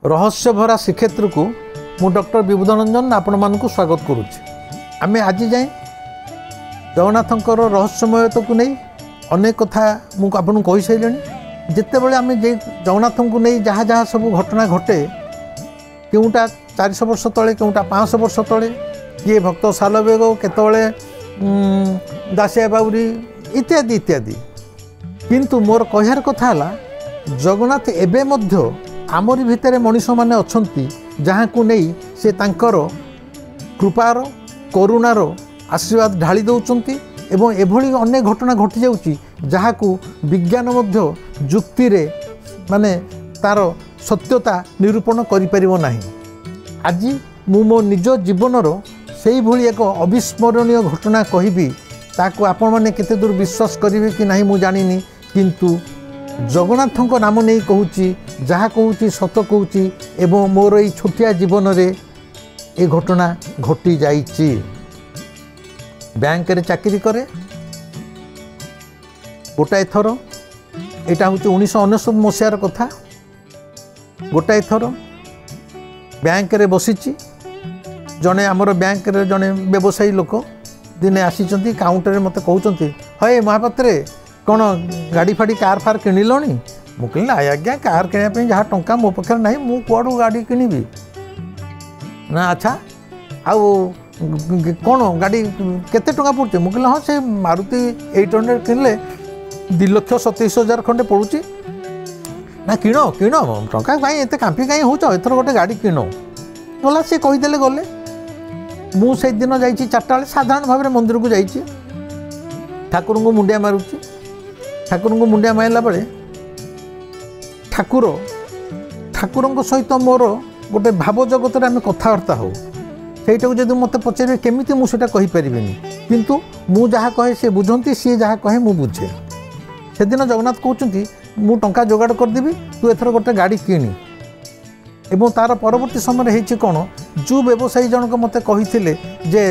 रहस्यभरा श्रीक्षेत्र को मु डॉक्टर विबुधरंजन आपण मानक स्वागत करुच्ची। आम आज जाए जगन्नाथंकर रहस्यमयता को नहीं अनेक कथा मुझे कही सारे जिते बड़े आम जगन्नाथ को नहीं जहाँ जहाँ सब घटना घटे केउटा 400 वर्ष तले केउटा 500 वर्ष तले किए भक्त सालवेग केतले दासिया बाउरी इत्यादि इत्यादि किंतु मोर कहार कथा है जगन्नाथ एबे मध्य आमरी भितर मनीष मैंने अच्छा जहाँ को नहीं से तांकर कृपार करुणार आशीर्वाद ढाली दौरान एवं एभली अनेक घटना घटी जाऊँगी जहाँ को विज्ञान मध्य जुक्ति रे माने तार सत्यता निरूपण करिपरिबो नाही। आज मु मो निज जीवनर से भली एक अविस्मरणीय घटना कहबी ताकू आपण माने केते दूर विश्वास करिवे कि नहीं मु जानिनी किंतु जगन्नाथों नाम नहीं कहूँ जहाँ कहूँ सत कहूँ एवं मोर ये छोटिया जीवन रे ए घटना घटी जाइछि। बैंक रे चाकरी करे गोटाए थर यहाँ हूँ 1999 मसीहार कथा गोटाए थर बैंक रे बसीची जड़े आमर बैंक रे जड़े व्यवसायी लोक दिने आसी काउंटर मत कहते हे महापात्रे कौन गाड़ी फाड़ी कार फार किणिलणी मु कहली आज्ञा कार किणापी जहाँ टंका मो पाखे ना मु कुआड़ू गाड़ी किनिबी ना अच्छा आउ कौन गाड़ी केते टंका पड़ुचे मु कहली हाँ से मारुति 800 किनले 2,27,000 खंडे पड़ुची ना किण किण टंका कहीं एत कांपी कहीं हो एथर गोटे गाड़ी किण गला सी कहीदेले गले मुझे दिन जा 4टा बेले साधारण भाव में मंदिर को जाइए ठाकुर को मुंडिया मारुची ठाकुर को मुंडिया मारला बेले ठाकुर सहित मोर गोटे भाव जगत आम कथबार्ता हो सहीटा जब मत पचारे केमी मुझे कहीपरि किंतु मु जहाँ कहे सी बुझती सी जहाँ कहे मु बुझे से दिन जगन्नाथ कहते मु टंका जोगाड़ करदेवी तू एथर गोटे गाड़ी किणी एवं तार परवर्ती समय होती कौन जो व्यवसायी जनक मत कही जे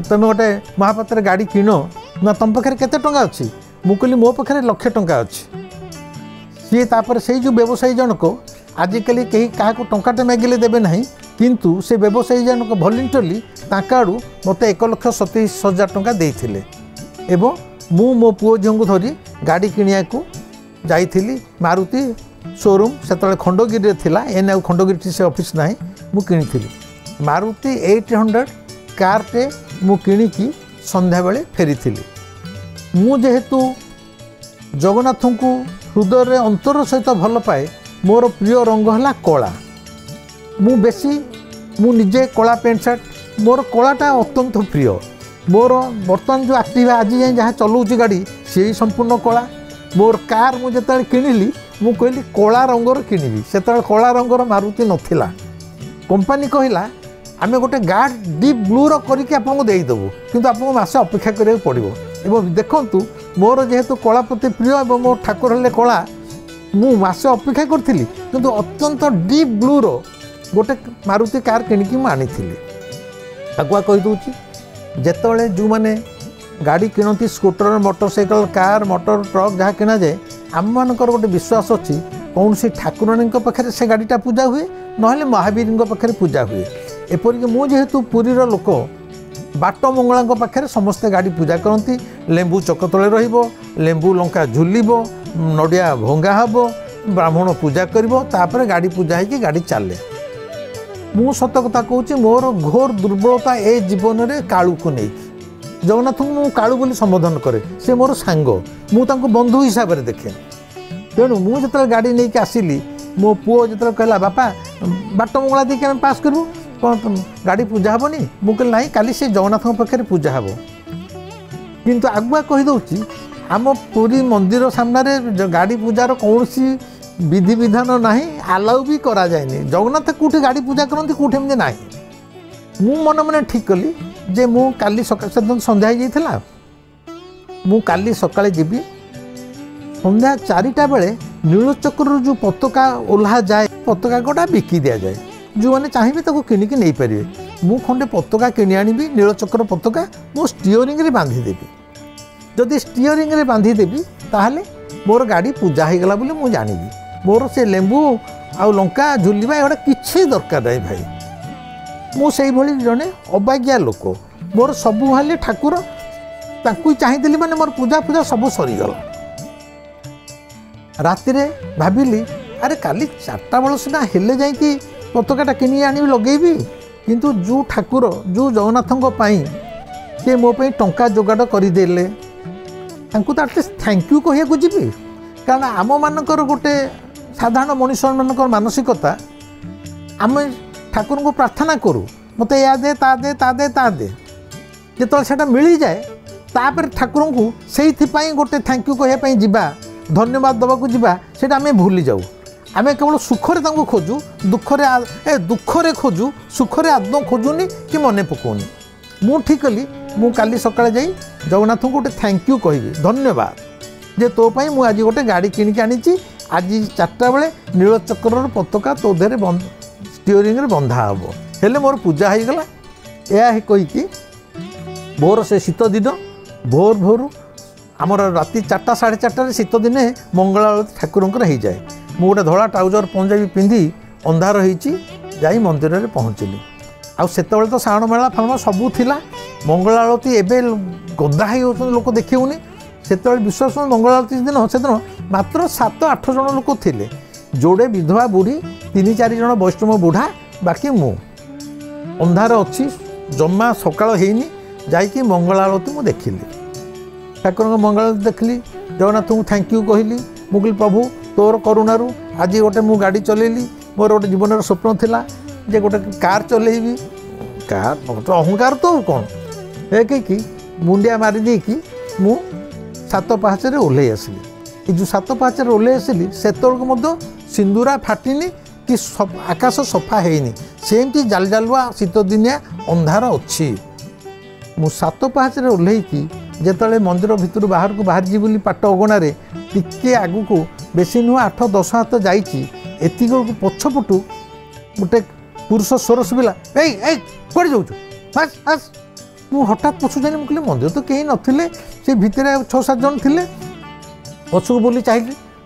तुम गोटे महापात्र गाड़ी किण ना तुम पाखे केते टंका अच्छी मु कहली मो पाखे 1,00,000 टंका अच्छी सी तापर से जो व्यवसायी जनक आजिकल कहीं क्या टंकाटे मागिले देवे ना किंतु से व्यवसायी जनक भलेंटरली आड़ू मत 1,27,000 टंका देते एवं मु मो पुओ झील को धरी गाड़ी किणिया को जाइली मारुति शोरूम से खंडगिरी थिला एने आ खंडगिरी से ऑफिस ना मु किनी मारुति 800 कारटे मु किणिकी संध्या बेले फेरी मु जेहेतु जगन्नाथ को हृदय अंतर सहित भल पाए मोर प्रिय रंग है कला मु बेसी मु निजे कला पेंट सार्ट मोर कलाटा अत्यंत प्रिय मोर बर्तमान जो एक्टिवा आज जाए जहाँ चलाऊँगी गाड़ी से संपूर्ण कला मोर कार मुझे किणिली मु कहली कला रंगर किनिबी से कला रंगर मारुति नथिला कंपनी कहला आमे गोटे गार्ड डीप ब्लू रो करके आपको देदेबू किंतु आपको मासे अपेक्षा करिया पड़िबो एवं देखंतु मोर जेहेतु कला प्रति प्रिय एवं मोर ठाकुर हेले कला मु मासे अपेक्षा करथिली किंतु अत्यंत डीप ब्लू रो गोटे मारुति कार किनिकी मु आनिथिली आगुआ कहि दउची जेतबेले जो माने गाड़ी किणती scooter motorcycle car motor truck जहाँ किना जाए आम मानकर गोटे विश्वास अच्छी कौन सी ठाकुराणी पाखे से गाड़ीटा पूजा हुए ना महावीर पाखे पूजा हुए एपरिक मुझेतु पुरीर लोक बाट मंगला पाखे समस्ते गाड़ी पूजा करती लेंबू चक तले रेंबू लंका झुलिब नड़िया भंगा हम ब्राह्मण पूजा कर गाड़ी पूजा हो गाड़ी चले मु सत कथा कहूँ मोर घोर दुर्बलता ए जीवन में कालू को नहीं जगन्नाथ को मु कालू बोली संबोधन करे से मोर सांग मु बंधु हिसाब से देखे तेणु मुझे गाड़ी नहीं कि आसिली मो पुओ जो कहला बापा बाट मंगला दी आम पास करूँ कौन गाड़ी पूजा हेनी मुझे ना काली से जगन्नाथ पाखे पूजा हे किंतु आगुआ कहीदे आम पुरी मंदिर सामने गाड़ी पूजार कौन सी विधि विधान ना आलाउ भी करा जाए जगन्नाथ कौटी गाड़ी पूजा करती कौटी एमती ना मु मन मन ठीक कली जे मु काली सकाळ संध्या जाइथिला मु काली सकाळे जीवी संध्या 4टा बेले नीलचक्र जो पताका ओल्हा जाए पताका गोटा बिकी दि जाए जो मैंने चाहिए ताको किनिकी नहीं पारे मु खंडे पताका किनी आनी नीलचक्र पताका मो स्टीयरिंग रे बांधीदेवी जदि स्टीयरिंग रे बांधीदेवी ताहले मोर गाड़ी पूजा हो गला बोली मु जानिबी मोर से लेंबू आउ लंका झुलिबा एगुड़ा किसी दरकार नहीं भाई। मुझे जड़े अबागिया लोक मोर सबू भाई ठाकुर ताकू चाहिए माने मोर पूजा पूजा सब सरीगला। राति भाविली अरे काली 4टा बेल सीना हेले जा पताकाटा किणी आनी लगेबी किंतु जो ठाकुर जो जगन्नाथों सी मो टंका जोगाड़ करदेले तो आटलिस्ट थैंक यू कहू जी कारण आम मानकर गोटे साधारण मनीष मान मानसिकता आम ठाकुर को प्रार्थना करूँ मत या दे ता दे ता दे ता दे जो से मिल जाए तापर ठाकुर को से गोटे थैंक यू कहवाई जा धन्यवाद दवाक जा से आम भूली जाऊ। आम केवल सुखरे खोजु दुखरे खोजु सुखरे आदौ खोजुनी कि मन पकाउनी। मु ठीक कली मु काली सकाळे जाई जगन्नाथ को गोटे थैंक यू कहि धन्यवाद जे तो पाई मु आज गोटे गाड़ी किनिक आनी आज 4टा बेले नीलचक्र पताका तो देहरे स्टीयरिंग रे बंधा हम हेले मोर पूजा हो गला। यह कहीकि भोर से शीत दिन भोर भोर आमर राति 4टा 4:30 शीत दिने मंगल आरती ठाकुरंकर हो जाए। मु गोटे धड़ा ट्राउजर पंजाबी पिंधि अंधार होई मंदिर में पहुँचली। आउ सेतबेले तो श्रावण मेला फाण सबू थिला मंगल आरती एबे गदा हो लोक देखिउनी सेतबेले विश्वास मंगल आरती दिन से दिन मात्र 7-8 जन लोक थिले जोड़े विधवा बुढ़ी 3-4 जन वैष्णव बुढ़ा बाकी मु अंधार अच्छी जमा सकाळ हेनी जाइकी मंगल आरती मु देखिली ठाकुर मंगल आरती देखली जगन्नाथ को थैंक यू कहली मु कहली प्रभु तोर करुणारू आज गोटे मु गाड़ी चलेली मोर गोटे जीवन स्वप्न थिला जे गोटे कार चलेबी कार अहंकार तो कौन एक मुंडिया मारी देकी मु 7 पाहाचरे ओह्लै आसली। ये जो 7 पाहाचरे ओह्लै आसली से सिंदूरा फाटिनी कि आकाश सफा हैनी सेमती जाल जालुआ शीत दिनिया अंधार अच्छी। मु 7 पाहाचरे ओह्लैकी जेतले मंदिर भितर बाहर को बाहर जी बोली पाट अगणारे टिके आगु को बेसी नुह 8-10 हाथ जाइए एति पछपटू गोटे पुरुष स्वर शुविला कड़े जाऊँ आस मु हठात पछु जानी मुझे मंदिर तो कहीं नथिले से भितर 6-7 जन थे पछक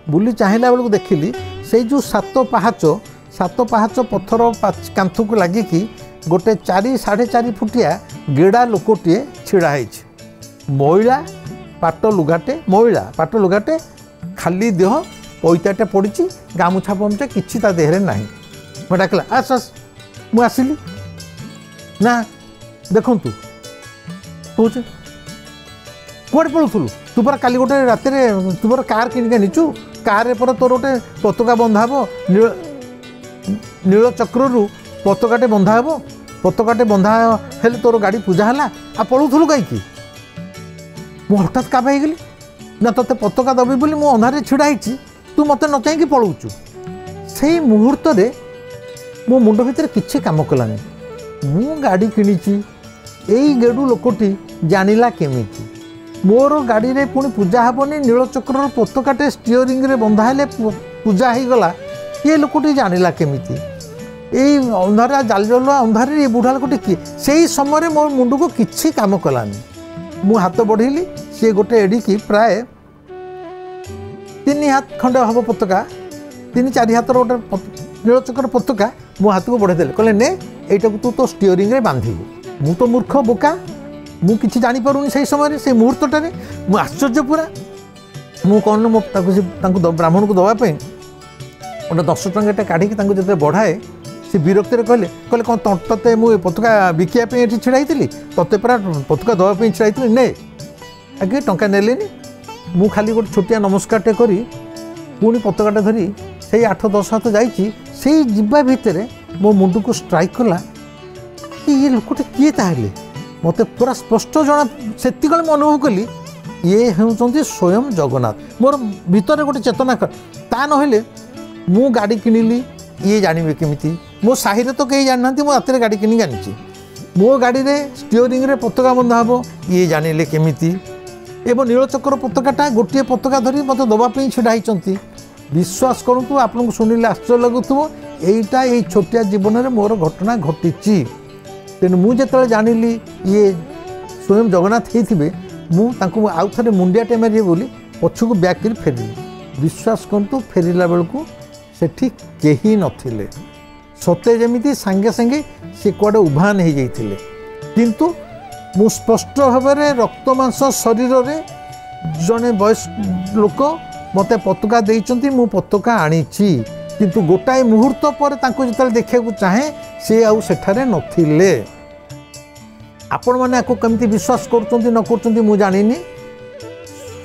बुली चाहिला बेलू देखिली से जो 7 पाहाच पथर कांथ को लगिकी गोटे 4-4.5 फुटिया गेड़ा लोकटे छिड़ा महिला पाट लुगाटे खाली देह पैताटे पड़ी गामुछा पमचा कि देहरे ना मैं डाकला आस आस मु आसिली ना देखु कौचे कौड़े पड़ूलु तू पर काली गोटे रात तू पर कार किनिक आनीचु कार पर तोर गोटे पताका बंधा हे नील चक्रु पताकाटे बंधा हे पताकाटे बंधा हेले तोर गाड़ी पूजा है आ पड़ूलु कहीं मु हठात काबा गली ना तोते पताका दबी बोली मु अंधारे छिड़ा तू मत न चाहिए पलाऊचु से मुहूर्त मो मुंड भितर किसी काम कलानी मु गाड़ी किणी यही गेडू लोकटी जानिला केमिति मोर गाड़ी रे पुणी पूजा हेनी नीलचक्र पताकाटे स्टीयरिंग रे बंधा हेले पूजा हो गला ये लोकटी जानिला केमिति यही अंधारा जाल जलुआ अंधारे ये बुढ़ा लोकटी किए से समय मो मुंड को किसी काम कलानी मु हाथ बढ़ेली सी गोटे एडिकी प्राय 3 हाथ खंडे हम पताका 3-4 हाथ गोटे नीलचक्र पताका मो हाथ को बढ़ेदेले कहले ने यहीटा तू तो स्टीयरिंग रे बांधिबू मु तो मूर्ख बोका मु किछि जानि पारुनी से समय से मुहूर्तटारे मु आश्चर्य पूरा मु कौन मो ब्राह्मण को दवाई गोटे 10 टंकाटे काढ़ी जो बढ़ाए से विरक्ति कहले कौन ते मुझे पताका बिकापी ये छिड़ा तोते पूरा पताका दवाई छिड़ा ने आगे टंका नेलेनी मु खाली गोटे छोटिया नमस्कारटे करी पुणी पताकाटे धरी से 8-10 हाथ जाइए जीवा भितर मो मुंड को स्ट्राइक कला कि ये लोकटे किए ताहले मत पूरा स्पष्ट जना से अनुभव कली ये होउचंती स्वयं जगन्नाथ मोर भितर गोटे चेतना ता नहेले मु गाड़ी किनिली ये जानवे केमिति मो साही तो कहीं जाना मो रात गाड़ी किनिक आनी मो गाड़ी रे स्टीयरिंग रे पताका बंधा हे ये जानिले केमिति एवं नीलचक्र पताकाटा गोटे पताका धरी मत दवाई छिड़ा होती विश्वास करूँ आपको शुणिले आश्चर्य लगुव यहीटा ये छोटिया जीवन में मोर घटना घटी तेणु मुझे जानिली ये स्वयं जगन्नाथ होते मुझे आउ थे मुंडियाटे मारे बोली पछक ब्याक कर फेरली विश्वास करूँ फेरला बेलू ସେଠି କେହି ନଥିଲେ। ସତେ ଯେମିତି ସାଙ୍ଗେ ସାଙ୍ଗେ ସେ କୁଆଡ଼େ ଉଭାନ ହେଇଯାଇଥିଲେ। କିନ୍ତୁ ମୁଁ ସ୍ପଷ୍ଟ ଭାବରେ ରକ୍ତ ମାଂସ ଶରୀରରେ ଜଣେ ବୟସ୍କ ଲୋକ ମୋତେ ପତାକା ଦେଇଛନ୍ତି, ମୁଁ ପତାକା ଆଣିଛି। କିନ୍ତୁ ଗୋଟାଏ ମୁହୂର୍ତ୍ତ ପରେ ତାଙ୍କୁ ଯେତେବେଳେ ଦେଖିବାକୁ ଚାହେଁ ସେ ଆଉ ସେଠାରେ ନଥିଲେ। ଆପଣମାନେ ଆକୁ କେମିତି ବିଶ୍ୱାସ କରୁଛନ୍ତି ନ କରୁଛନ୍ତି ମୁଁ ଜାଣିନି।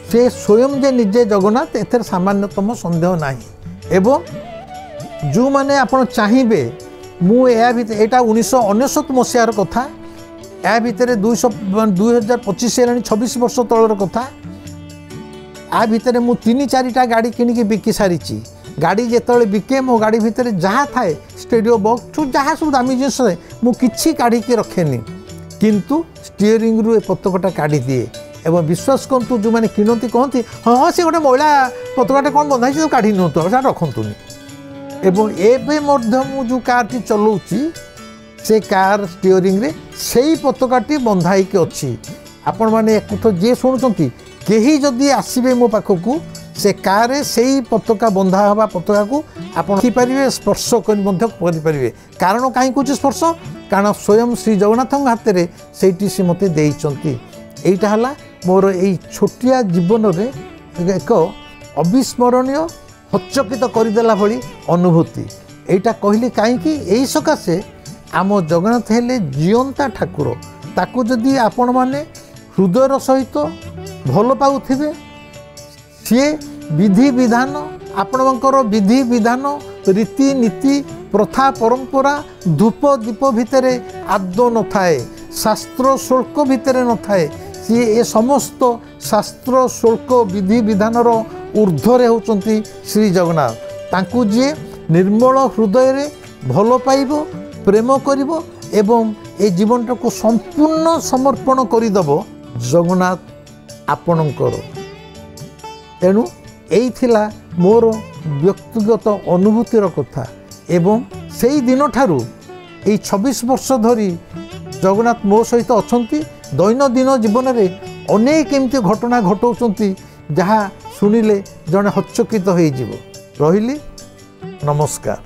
ସେ ସ୍ୱୟଂ ଯେ ନିଜେ ଜଗନ୍ନାଥ ଏଥିରେ ସାମାନ୍ୟତମ ସନ୍ଦେହ ନାହିଁ। ଏବଂ ଯେଉଁମାନେ ଆପଣ ଚାହିଁବେ, ମୁଁ ଏହା ଭିତରେ, ଏଇଟା 1999 ମସିହାର କଥା, ଏହା ଭିତରେ 2025 ହେଲାଣି, 26 ବର୍ଷ ତଳର କଥା। ଆ ଭିତରେ ମୁଁ 3-4ଟା ଗାଡ଼ି କିଣିକି ବିକି ସାରିଛି। ଗାଡ଼ି ଯେତେବେଳେ ବିକେ ମୋ ଗାଡ଼ି ଭିତରେ ଯାହା ଥାଏ, ଷ୍ଟେରିଓ ବକ୍ସ ଯାହା ସବୁ ଦାମୀ ଜିନିଷ ଥାଏ, ମୁଁ କିଛି କାଢ଼ିକି ରଖେନି। କିନ୍ତୁ ଷ୍ଟିଅରିଂରୁ ଏ ପତାକାଟା କାଢ଼ିଦିଏ। ଏବଂ ବିଶ୍ୱାସ କରନ୍ତୁ, ଯେଉଁମାନେ କିଣନ୍ତି କହନ୍ତି ହଁ ସେ ଗୋଟେ ମଇଳା ପତାକାଟା କ'ଣ ବନ୍ଧା ହେଇଛି, ତାକୁ କାଢ଼ି ନିଅନ୍ତୁ, ଆଉ ସେଟା ରଖନ୍ତୁନି। ଏବଂ ଏବେ ମଧ୍ୟ ମୁଁ ଯେଉଁ କାର୍ଟି ଚଲାଉଛି ସେ କାର୍ ଷ୍ଟିଅରିଂରେ ସେଇ ପତାକାଟି ବନ୍ଧା ହେଇକି ଅଛି। ଆପଣମାନେ ଏକଥା ଯିଏ ଶୁଣୁଛନ୍ତି, କେହି ଯଦି ଆସିବେ ମୋ ପାଖକୁ, ସେ କାର୍ରେ ସେଇ ପତାକା ବନ୍ଧା ହେବା ପତାକାକୁ ଆପଣ ଦେଖିପାରିବେ, ସ୍ପର୍ଶ କରି ମଧ୍ୟ କରିପାରିବେ। କାରଣ କାହିଁ କହୁଛି ସ୍ପର୍ଶ, କାରଣ ସ୍ୱୟଂ ଶ୍ରୀ ଜଗନ୍ନାଥଙ୍କ ହାତରେ ସେଇଠି ସେ ମୋତେ ଦେଇଛନ୍ତି। এইটা ହେଲା ମୋର ଏଇ ଛୋଟିଆ ଜୀବନରେ ଏକ ଅବିସ୍ମରଣୀୟ ହଚକିତ କରିଦେଲା ଭଳି ଅନୁଭୂତି। এইটা କହିଲି କାହିଁକି, ଏଇ ସକାଶେ ଆମ ଜଗନ୍ନାଥ ହେଲେ ଜିଅନ୍ତା ଠାକୁର। ତାକୁ ଯଦି ଆପଣମାନେ ହୃଦୟର ସହିତ ଭଲ ପାଉଥିବେ, ସିଏ ବିଧିବିଧାନ, ଆପଣଙ୍କର ବିଧିବିଧାନ, ରୀତିନୀତି, ପ୍ରଥା, ପରମ୍ପରା, ଧୂପ ଦୀପ ଭିତରେ ଆଦୌ ନଥାଏ, ଶାସ୍ତ୍ର ଶୁଳ୍କ ଭିତରେ ନଥାଏ। ସିଏ ଏ ସମସ୍ତ ଶାସ୍ତ୍ର ଶୁଳ୍କ ବିଧିବିଧାନର ঊର୍ଦ୍ଧ୍ୱରେ ହେଉଛନ୍ତି ଶ୍ରୀ ଜଗନ୍ନାଥ। ତାଙ୍କୁ ଯିଏ ନିର୍ମଳ ହୃଦୟରେ ଭଲ ପାଇବ, ପ୍ରେମ କରିବ ଏବଂ ଏ ଜୀବନଟାକୁ ସମ୍ପୂର୍ଣ୍ଣ ସମର୍ପଣ କରିଦେବ, ଜଗନ୍ନାଥ ଆପଣଙ୍କର। ତେଣୁ ଏଇ ଥିଲା ମୋର ବ୍ୟକ୍ତିଗତ ଅନୁଭୂତିର କଥା। ଏବଂ ସେଇ ଦିନଠାରୁ ଏଇ 26 ବର୍ଷ ଧରି ଜଗନ୍ନାଥ ମୋ ସହିତ ଅଛନ୍ତି। ଦୈନନ୍ଦିନ ଜୀବନରେ ଅନେକ ଏମିତି ଘଟଣା ଘଟାଉଛନ୍ତି ଯାହା ଶୁଣିଲେ ଜଣେ ହଚକିତ ହୋଇଯିବ। ରହିଲି, ନମସ୍କାର।